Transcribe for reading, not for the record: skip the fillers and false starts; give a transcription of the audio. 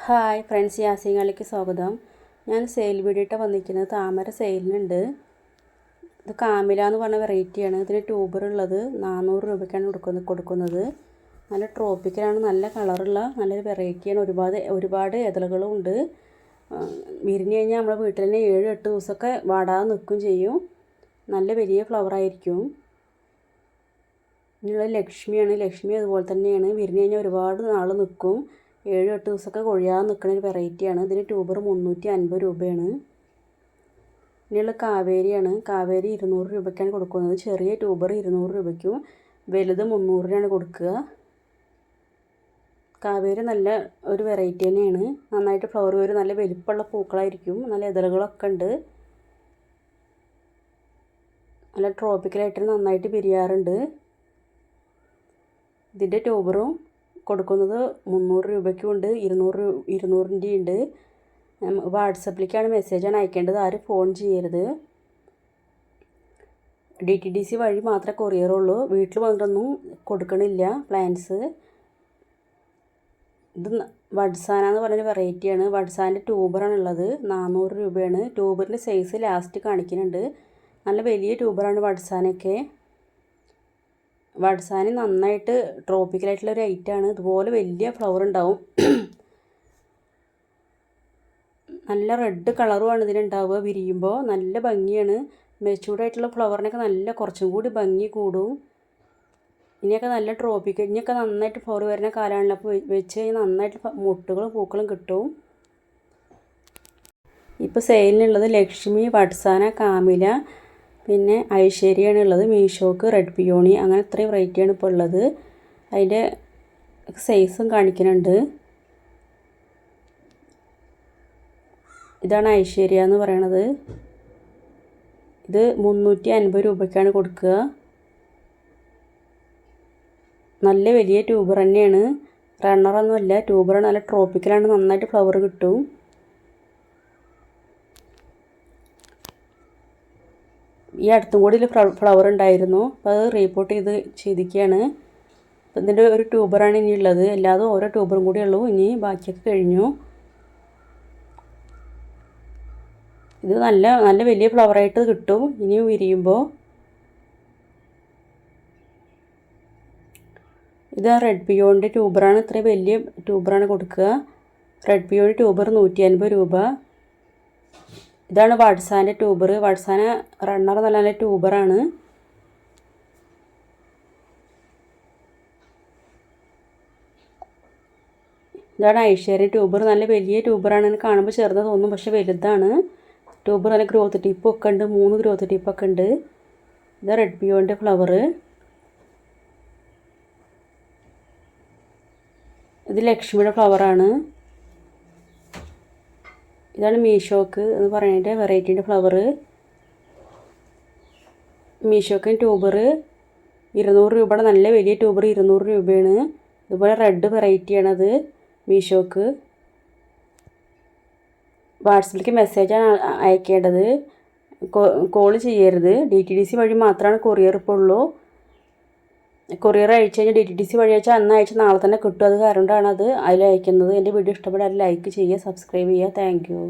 Hi friends, യാസിങ്ങളിലേക്ക് സ്വാഗതം. ഞാൻ sale video വന്നിരിക്കുന്നത് താമര സെയിലിനുണ്ട്. ഇത് കാമില എന്ന് പറഞ്ഞ വെറൈറ്റിയാണ്. ഇതിന് ട്യൂബർ ഉള്ളത് 400 രൂപയ്ക്കാണ് കൊടുക്കുന്നത്. നല്ല ട്രോപ്പിക്കലാണ്, നല്ല കളറുള്ള നല്ലൊരു വെറൈറ്റിയാണ്. ഒരുപാട് ഇതളുകളും ഉണ്ട്. വിരിഞ്ഞ് കഴിഞ്ഞാൽ നമ്മുടെ വീട്ടിൽ തന്നെ 7-8 ദിവസമൊക്കെ വാടാതെ നിൽക്കും ചെയ്യും. നല്ല വലിയ ഫ്ലവർ ആയിരിക്കും. ഇനിയുള്ള ലക്ഷ്മിയാണ്. ലക്ഷ്മി അതുപോലെ തന്നെയാണ്. വിരിഞ്ഞ് കഴിഞ്ഞാൽ ഒരുപാട് നാൾ നിൽക്കും. 7-8 ദിവസമൊക്കെ കൊഴിയാതെ നിൽക്കുന്ന ഒരു വെറൈറ്റിയാണ്. ഇതിന് ട്യൂബർ 350 രൂപയാണ്. ഇനിയുള്ള കാവേരിയാണ്. കാവേരി 200 രൂപയ്ക്കാണ് കൊടുക്കുന്നത്. ചെറിയ ട്യൂബർ 200 രൂപയ്ക്കും വലുത് 300-നാണ് കൊടുക്കുക. കാവേരി നല്ല ഒരു വെറൈറ്റി തന്നെയാണ്. നന്നായിട്ട് ഫ്ലവർ വരും. നല്ല വലിപ്പമുള്ള പൂക്കളായിരിക്കും. നല്ല ഇതളുകളൊക്കെ ഉണ്ട്. നല്ല ട്രോപ്പിക്കലായിട്ട് നന്നായിട്ട് വിരിയാറുണ്ട്. ഇതിൻ്റെ ട്യൂബറും കൊടുക്കുന്നത് 300 രൂപയ്ക്കും ഉണ്ട്, 200-ൻ്റെ ഉണ്ട്. വാട്സപ്പിലേക്കാണ് മെസ്സേജാണ് അയക്കേണ്ടത്. ആരും ഫോൺ ചെയ്യരുത്. DTDC വഴി മാത്രമേ കൊറിയറുള്ളൂ. വീട്ടിൽ വന്നിട്ടൊന്നും കൊടുക്കണില്ല പ്ലാന്റ്സ്. ഇത് വഡ്സാന എന്ന് പറഞ്ഞൊരു വെറൈറ്റിയാണ്. വഡ്സാൻ്റെ ട്യൂബറാണ് ഉള്ളത്. 400 രൂപയാണ്. ട്യൂബറിൻ്റെ സൈസ് ലാസ്റ്റ് കാണിക്കുന്നുണ്ട്. നല്ല വലിയ ട്യൂബറാണ് വഡ്സാനൊക്കെ. വഡ്സാന നന്നായിട്ട് ട്രോപ്പിക്കലായിട്ടുള്ള ഒരു ഐറ്റമാണ്. ഇതുപോലെ വലിയ ഫ്ലവർ ഉണ്ടാവും. നല്ല റെഡ് കളറുമാണ് ഇതിനുണ്ടാവുക. വിരിയുമ്പോൾ നല്ല ഭംഗിയാണ്. മെച്ചൂർഡായിട്ടുള്ള ഫ്ലവറിനൊക്കെ നല്ല കുറച്ചും കൂടി ഭംഗി കൂടും. ഇനിയൊക്കെ നല്ല ട്രോപ്പിക്കൽ, ഇനിയൊക്കെ നന്നായിട്ട് ഫ്ലവർ വരുന്ന കാലമാണല്ലോ. അപ്പോൾ വെച്ച് കഴിഞ്ഞാൽ നന്നായിട്ട് മുട്ടുകളും പൂക്കളും കിട്ടും. ഇപ്പോൾ സെയിലിനുള്ളത് ലക്ഷ്മി, വഡ്സാന, കാമില, പിന്നെ ഐശ്വര്യയാണ് ഉള്ളത്. മീഷോക്ക്, റെഡ് പിയോണി, അങ്ങനെ ഇത്രയും വെറൈറ്റിയാണ് ഇപ്പോൾ ഉള്ളത്. അതിൻ്റെ സൈസും കാണിക്കുന്നുണ്ട്. ഇതാണ് ഐശ്വര്യ എന്ന് പറയണത്. ഇത് 350 രൂപയ്ക്കാണ് കൊടുക്കുക. നല്ല വലിയ ട്യൂബർ തന്നെയാണ്. റണ്ണറൊന്നുമല്ല, ട്യൂബറാണ്. നല്ല ട്രോപ്പിക്കലാണ്. നന്നായിട്ട് ഫ്ലവർ കിട്ടും. ഈ അടുത്തും കൂടി ഫ്ലവർ ഉണ്ടായിരുന്നു. അപ്പോൾ അത് റീപോർട്ട് ചെയ്തിരിക്കുകയാണ്. അപ്പം ഇതിൻ്റെ ഒരു ട്യൂബറാണ് ഇനിയുള്ളത്. അല്ലാതെ ഓരോ ട്യൂബറും കൂടി ഉള്ളൂ. ഇനി ബാക്കിയൊക്കെ കഴിഞ്ഞു. ഇത് നല്ല വലിയ ഫ്ലവറായിട്ട് കിട്ടും ഇനി വിരിയുമ്പോൾ. ഇത് റെഡ് പിയോണിൻ്റെ ട്യൂബറാണ്. ഇത്രയും വലിയ ട്യൂബറാണ് കൊടുക്കുക. റെഡ് പിയോണി ട്യൂബർ 150 രൂപ. ഇതാണ് വഡ്സാൻ്റെ ട്യൂബർ. വഡ്സാന റണ്ണർ നല്ല ട്യൂബറാണ്. ഇതാണ് ഐശ്വര്യ ട്യൂബർ. നല്ല വലിയ ട്യൂബറാണ്. കാണുമ്പോൾ ചെറുത് തോന്നും, പക്ഷെ വലുതാണ്. ട്യൂബർ നല്ല ഗ്രോത്ത് ടിപ്പൊക്കെ ഉണ്ട്. 3 ഗ്രോത്ത് ടിപ്പൊക്കെ ഉണ്ട്. ഇത് റെഡ് പിയോണിൻ്റെ ഫ്ലവർ. ഇത് ലക്ഷ്മിയുടെ ഫ്ലവറാണ്. ഇതാണ് മീഷോക്ക് എന്ന് പറയുന്നതിൻ്റെ വെറൈറ്റീൻ്റെ ഫ്ലവർ. മീഷോക്കിന് ട്യൂബർ 200 രൂപയുടെ നല്ല വലിയ ട്യൂബർ 200 രൂപയാണ്. ഇതുപോലെ റെഡ് വെറൈറ്റിയാണത് മീഷോക്ക്. വാട്സപ്പിലേക്ക് മെസ്സേജാണ് അയക്കേണ്ടത്. കോൾ ചെയ്യരുത്. DTDC വഴി മാത്രമാണ് കൊറിയർ ഇപ്പോൾ ഉള്ളൂ. കൊറിയർ അയച്ചു കഴിഞ്ഞാൽ DTDC വഴി അയച്ചാൽ അന്ന് അയച്ചാൽ നാളെ തന്നെ കിട്ടും. അത് കാരണമാണ് അത് അതിൽ അയക്കുന്നത്. എൻ്റെ വീഡിയോ ഇഷ്ടപ്പെട്ടാൽ ലൈക്ക് ചെയ്യുക, സബ്സ്ക്രൈബ് ചെയ്യുക. Thank you.